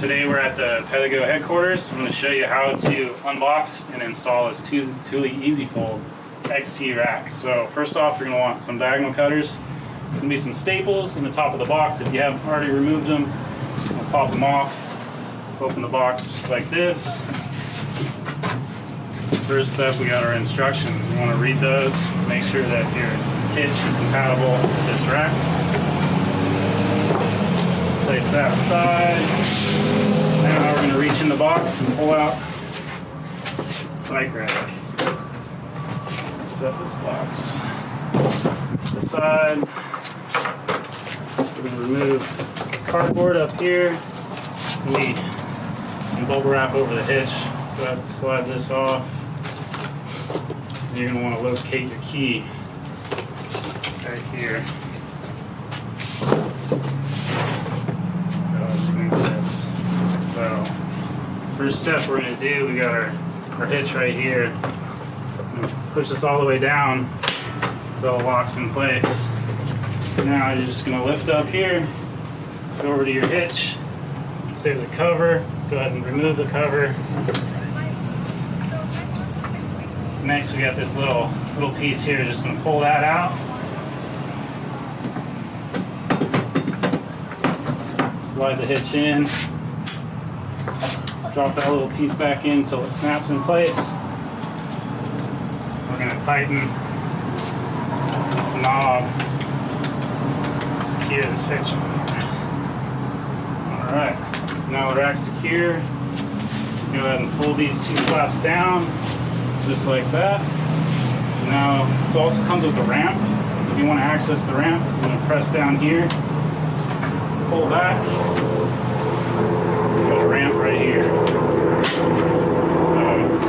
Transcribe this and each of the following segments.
Today we're at the Pedego headquarters. I'm going to show you how to unbox and install this Thule EasyFold XT rack. So first off, you're going to want some diagonal cutters. It's going to be some staples in the top of the box. If you haven't already removed them, we'll pop them off. Open the box just like this. First step, we got our instructions. You want to read those. Make sure that your hitch is compatible with this rack. Place that aside. Now we're going to reach in the box and pull out bike rack. Set this box aside. So we're going to remove this cardboard up here. We need some bubble wrap over the hitch. Go ahead and slide this off. And you're going to want to locate your key right here. So, first step we're going to do, we got our hitch right here. Push this all the way down until it locks in place. Now you're just going to lift up here, go over to your hitch. If there's a cover, go ahead and remove the cover. Next we got this little piece here, just going to pull that out. Slide the hitch in. Drop that little piece back in until it snaps in place. We're going to tighten this knob to secure this hitch. Alright, now the rack's secure. Go ahead and fold these two flaps down, just like that. Now, this also comes with a ramp, so if you want to access the ramp, you're going to press down here, pull back. Got a ramp right here. So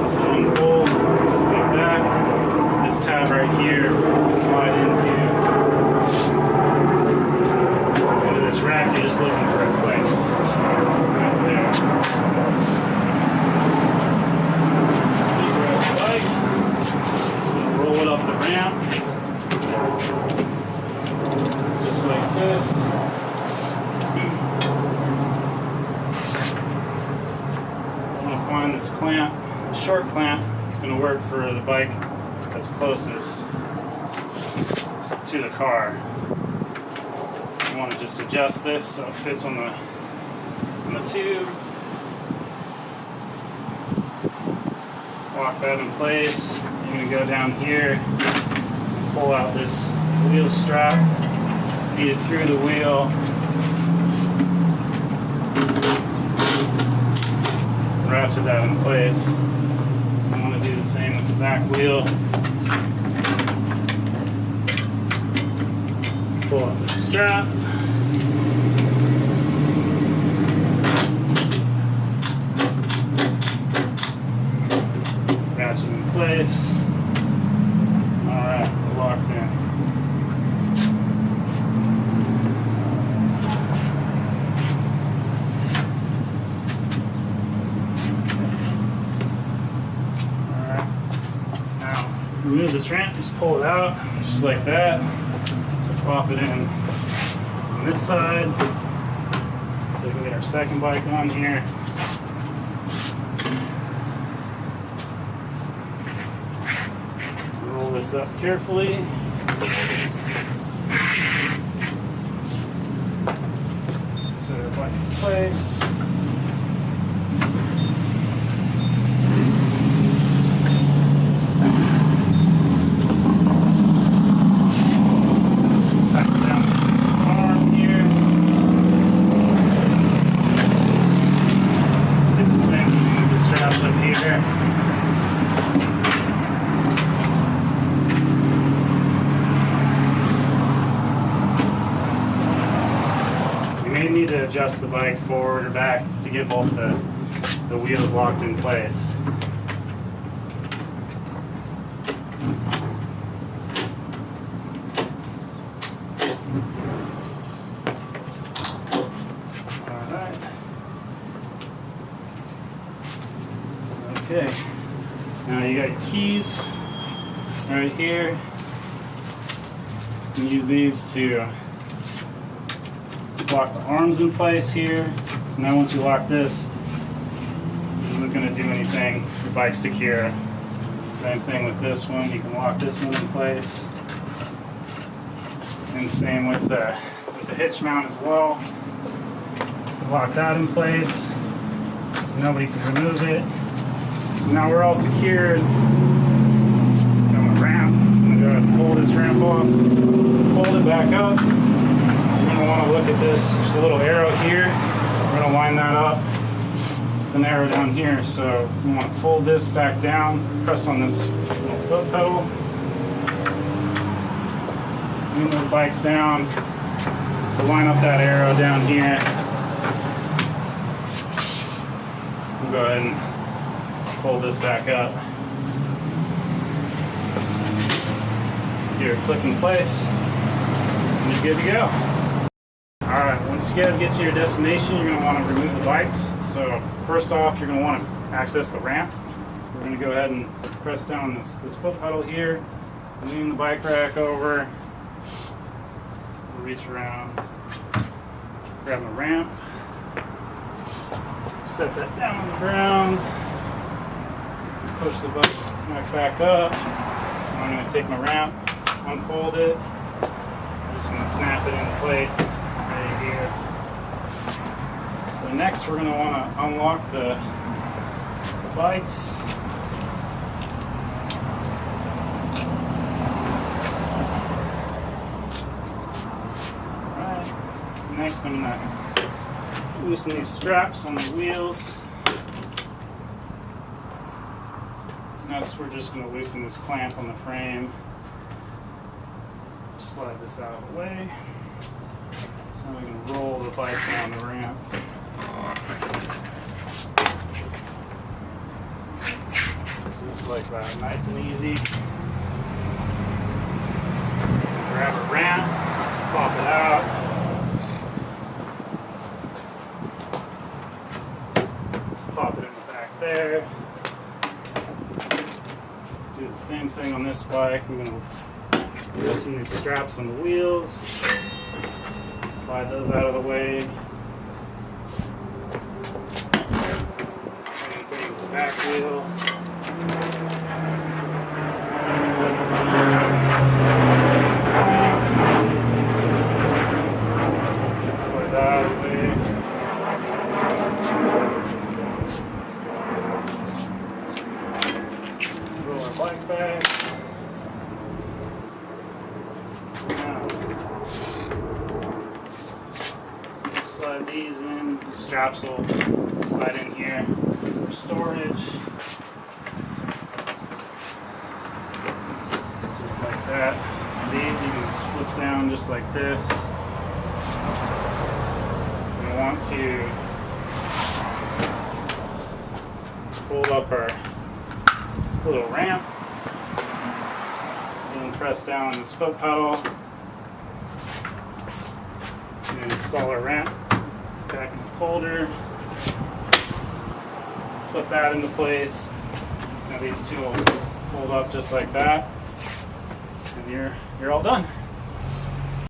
this will unfold just like that. This tab right here will slide into this rack. You're just looking for a click right there. So roll it up the ramp just like this. Find this clamp, short clamp. It's going to work for the bike that's closest to the car. You want to just adjust this so it fits on the tube. Lock that in place. You're going to go down here, pull out this wheel strap, feed it through the wheel. Ratchet that in place. I want to do the same with the back wheel. Pull up the strap. Ratchet in place. Alright, we're locked in. Remove this ramp, just pull it out, just like that. Pop it in on this side. So we can get our second bike on here. Roll this up carefully. Set our bike in place. You may need to adjust the bike forward or back to get both the wheels locked in place. Alright. Okay. Now you got your keys right here. You can use these to lock the arms in place here. So now once you lock this isn't going to do anything. The bike's secure. Same thing with this one. You can lock this one in place. And same with the hitch mount as well. Lock that in place so nobody can remove it. Now we're all secured. Got my ramp. I'm going to go ahead and pull this ramp off, fold it back up. You're going to want to look at this. There's a little arrow here. We're going to line that up with an arrow down here. So you want to fold this back down, press on this little foot pedal. Lean those bikes down to line up that arrow down here. We'll go ahead and fold this back up. Here, click in place, and you're good to go. Alright, once you guys get to your destination, you're going to want to remove the bikes. So first off, you're going to want to access the ramp. We're going to go ahead and press down this foot pedal here, lean the bike rack over, reach around, grab the ramp, set that down on the ground, push the bike back up. I'm going to take my ramp, unfold it, I'm just going to snap it into place right here. So next we're going to want to unlock the bikes. Alright, next I'm going to loosen these straps on the wheels. Next we're just going to loosen this clamp on the frame. Slide this out of the way. Now we can roll the bike down the ramp. Just like that, nice and easy. Grab a ramp, pop it out. Pop it in the back there. Do the same thing on this bike. I'm going to loosen these straps on the wheels. Slide those out of the way. Same thing with the back wheel. Slide that out of the way. Roll our bike back. So now, slide these in. The straps will slide in here for storage. Just like that. These you can just flip down just like this. We want to fold up our little ramp and press down this foot pedal and install our ramp back in this holder. Flip that into place. Now these two will fold up just like that, and you're all done.